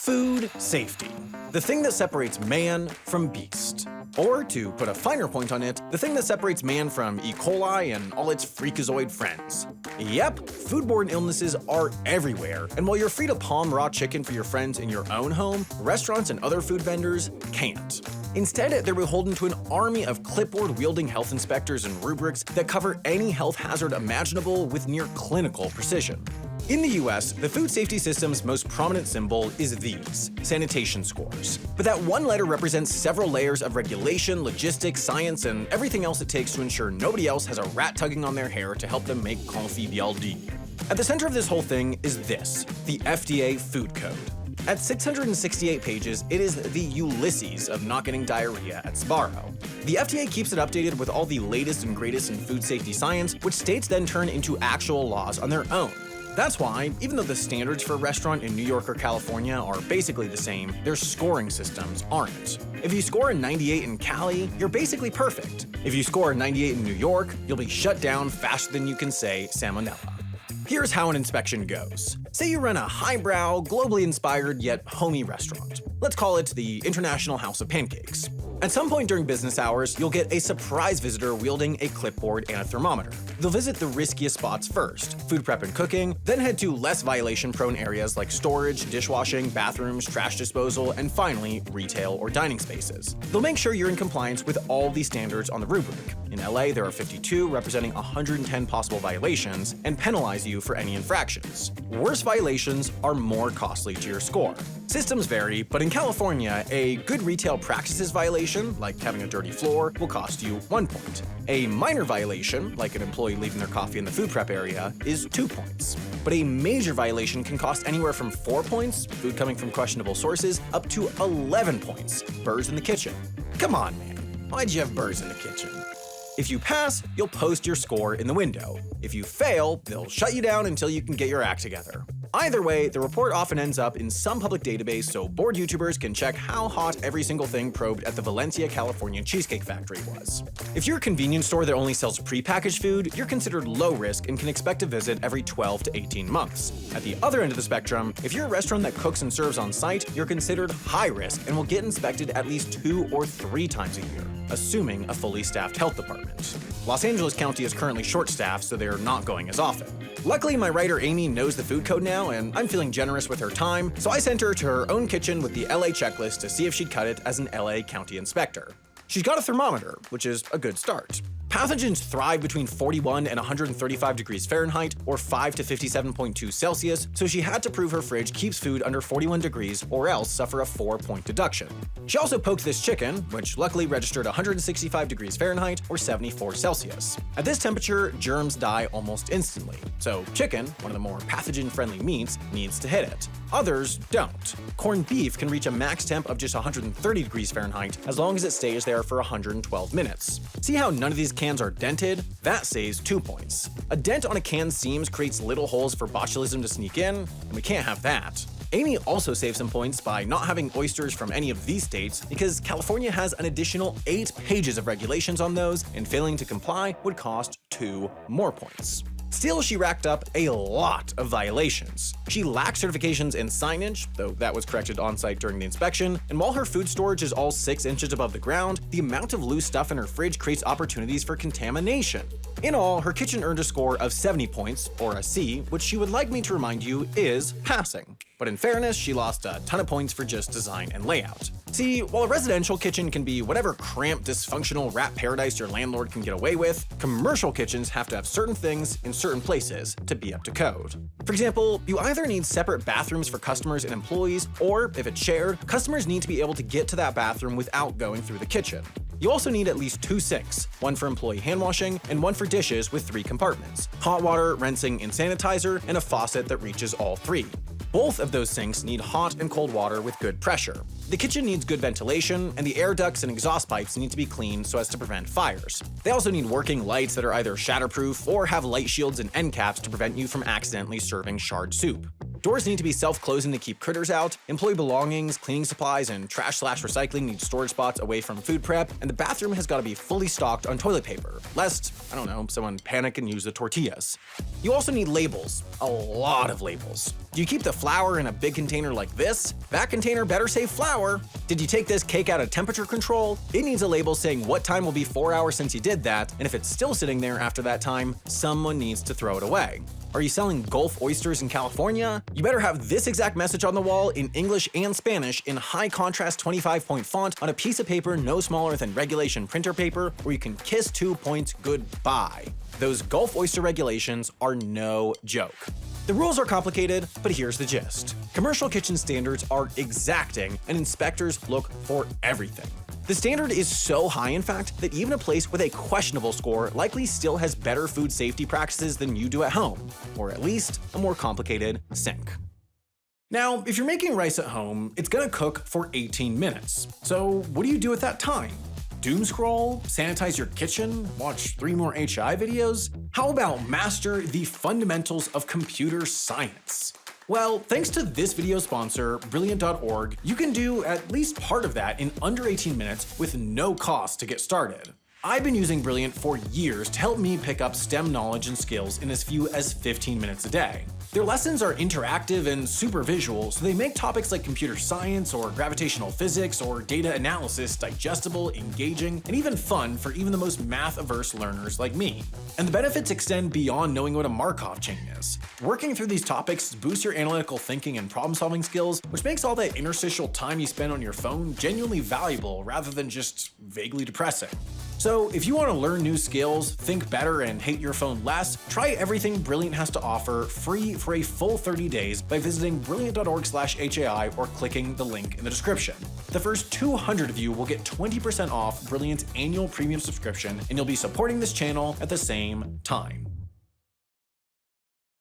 Food safety. The thing that separates man from beast. Or, to put a finer point on it, the thing that separates man from E. coli and all its freakazoid friends. Yep, foodborne illnesses are everywhere, and while you're free to palm raw chicken for your friends in your own home, restaurants and other food vendors can't. Instead, they're beholden to an army of clipboard-wielding health inspectors and rubrics that cover any health hazard imaginable with near clinical precision. In the US, the food safety system's most prominent symbol is these, sanitation scores. But that one letter represents several layers of regulation, logistics, science, and everything else it takes to ensure nobody else has a rat tugging on their hair to help them make confit BLD. At the center of this whole thing is this, the FDA Food Code. At 668 pages, it is the Ulysses of not getting diarrhea at Sbarro. The FDA keeps it updated with all the latest and greatest in food safety science, which states then turn into actual laws on their own. That's why, even though the standards for a restaurant in New York or California are basically the same, their scoring systems aren't. If you score a 98 in Cali, you're basically perfect. If you score a 98 in New York, you'll be shut down faster than you can say salmonella. Here's how an inspection goes. Say you run a highbrow, globally inspired yet homey restaurant. Let's call it the International House of Pancakes. At some point during business hours, you'll get a surprise visitor wielding a clipboard and a thermometer. They'll visit the riskiest spots first, food prep and cooking, then head to less violation-prone areas like storage, dishwashing, bathrooms, trash disposal, and finally, retail or dining spaces. They'll make sure you're in compliance with all the standards on the rubric. In LA, there are 52, representing 110 possible violations, and penalize you for any infractions. Worse violations are more costly to your score. Systems vary, but in California, a good retail practices violation, like having a dirty floor, will cost you 1 point. A minor violation, like an employee leaving their coffee in the food prep area, is 2 points. But a major violation can cost anywhere from 4 points, food coming from questionable sources, up to 11 points, birds in the kitchen. Come on, man. Why'd you have birds in the kitchen? If you pass, you'll post your score in the window. If you fail, they'll shut you down until you can get your act together. Either way, the report often ends up in some public database so bored YouTubers can check how hot every single thing probed at the Valencia, California Cheesecake Factory was. If you're a convenience store that only sells prepackaged food, you're considered low risk and can expect a visit every 12 to 18 months. At the other end of the spectrum, if you're a restaurant that cooks and serves on site, you're considered high risk and will get inspected at least 2 or 3 times a year, assuming a fully staffed health department. Los Angeles County is currently short-staffed, so they're not going as often. Luckily, my writer Amy knows the food code now, and I'm feeling generous with her time, so I sent her to her own kitchen with the LA checklist to see if she'd cut it as an LA County inspector. She's got a thermometer, which is a good start. Pathogens thrive between 41 and 135 degrees Fahrenheit, or 5 to 57.2 Celsius, so she had to prove her fridge keeps food under 41 degrees or else suffer a 4-point deduction. She also poked this chicken, which luckily registered 165 degrees Fahrenheit, or 74 Celsius. At this temperature, germs die almost instantly, so chicken, one of the more pathogen-friendly meats, needs to hit it. Others don't. Corned beef can reach a max temp of just 130 degrees Fahrenheit as long as it stays there for 112 minutes. See how none of these cans are dented? That saves 2 points. A dent on a can's seams creates little holes for botulism to sneak in, and we can't have that. Amy also saved some points by not having oysters from any of these states because California has an additional 8 pages of regulations on those, and failing to comply would cost 2 more points. Still, she racked up a lot of violations. She lacked certifications in signage, though that was corrected on-site during the inspection, and while her food storage is all 6 inches above the ground, the amount of loose stuff in her fridge creates opportunities for contamination. In all, her kitchen earned a score of 70 points, or a C, which she would like me to remind you is passing. But in fairness, she lost a ton of points for just design and layout. See, while a residential kitchen can be whatever cramped, dysfunctional rat paradise your landlord can get away with, commercial kitchens have to have certain things in certain places to be up to code. For example, you either need separate bathrooms for customers and employees, or, if it's shared, customers need to be able to get to that bathroom without going through the kitchen. You also need at least 2 sinks, one for employee hand washing and one for dishes with 3 compartments, hot water, rinsing, and sanitizer, and a faucet that reaches all 3. Both of those sinks need hot and cold water with good pressure. The kitchen needs good ventilation, and the air ducts and exhaust pipes need to be cleaned so as to prevent fires. They also need working lights that are either shatterproof or have light shields and end caps to prevent you from accidentally serving shard soup. Doors need to be self-closing to keep critters out, employee belongings, cleaning supplies, and trash/recycling need storage spots away from food prep, and the bathroom has got to be fully stocked on toilet paper, lest, someone panic and use the tortillas. You also need labels. A lot of labels. Do you keep the flour in a big container like this? That container better say flour. Did you take this cake out of temperature control? It needs a label saying what time will be 4 hours since you did that, and if it's still sitting there after that time, someone needs to throw it away. Are you selling Gulf oysters in California? You better have this exact message on the wall in English and Spanish in high contrast 25-point font on a piece of paper no smaller than regulation printer paper, where you can kiss 2 points goodbye. Those Gulf oyster regulations are no joke. The rules are complicated, but here's the gist. Commercial kitchen standards are exacting, and inspectors look for everything. The standard is so high, in fact, that even a place with a questionable score likely still has better food safety practices than you do at home, or at least a more complicated sink. Now, if you're making rice at home, it's gonna cook for 18 minutes. So what do you do at that time? Doom scroll? Sanitize your kitchen? Watch 3 more HI videos? How about master the fundamentals of computer science? Well, thanks to this video sponsor, Brilliant.org, you can do at least part of that in under 18 minutes with no cost to get started. I've been using Brilliant for years to help me pick up STEM knowledge and skills in as few as 15 minutes a day. Their lessons are interactive and super visual, so they make topics like computer science or gravitational physics or data analysis digestible, engaging, and even fun for even the most math-averse learners like me. And the benefits extend beyond knowing what a Markov chain is. Working through these topics boosts your analytical thinking and problem-solving skills, which makes all that interstitial time you spend on your phone genuinely valuable rather than just vaguely depressing. So if you want to learn new skills, think better, and hate your phone less, try everything Brilliant has to offer free for a full 30 days by visiting brilliant.org/HAI or clicking the link in the description. The first 200 of you will get 20% off Brilliant's annual premium subscription, and you'll be supporting this channel at the same time.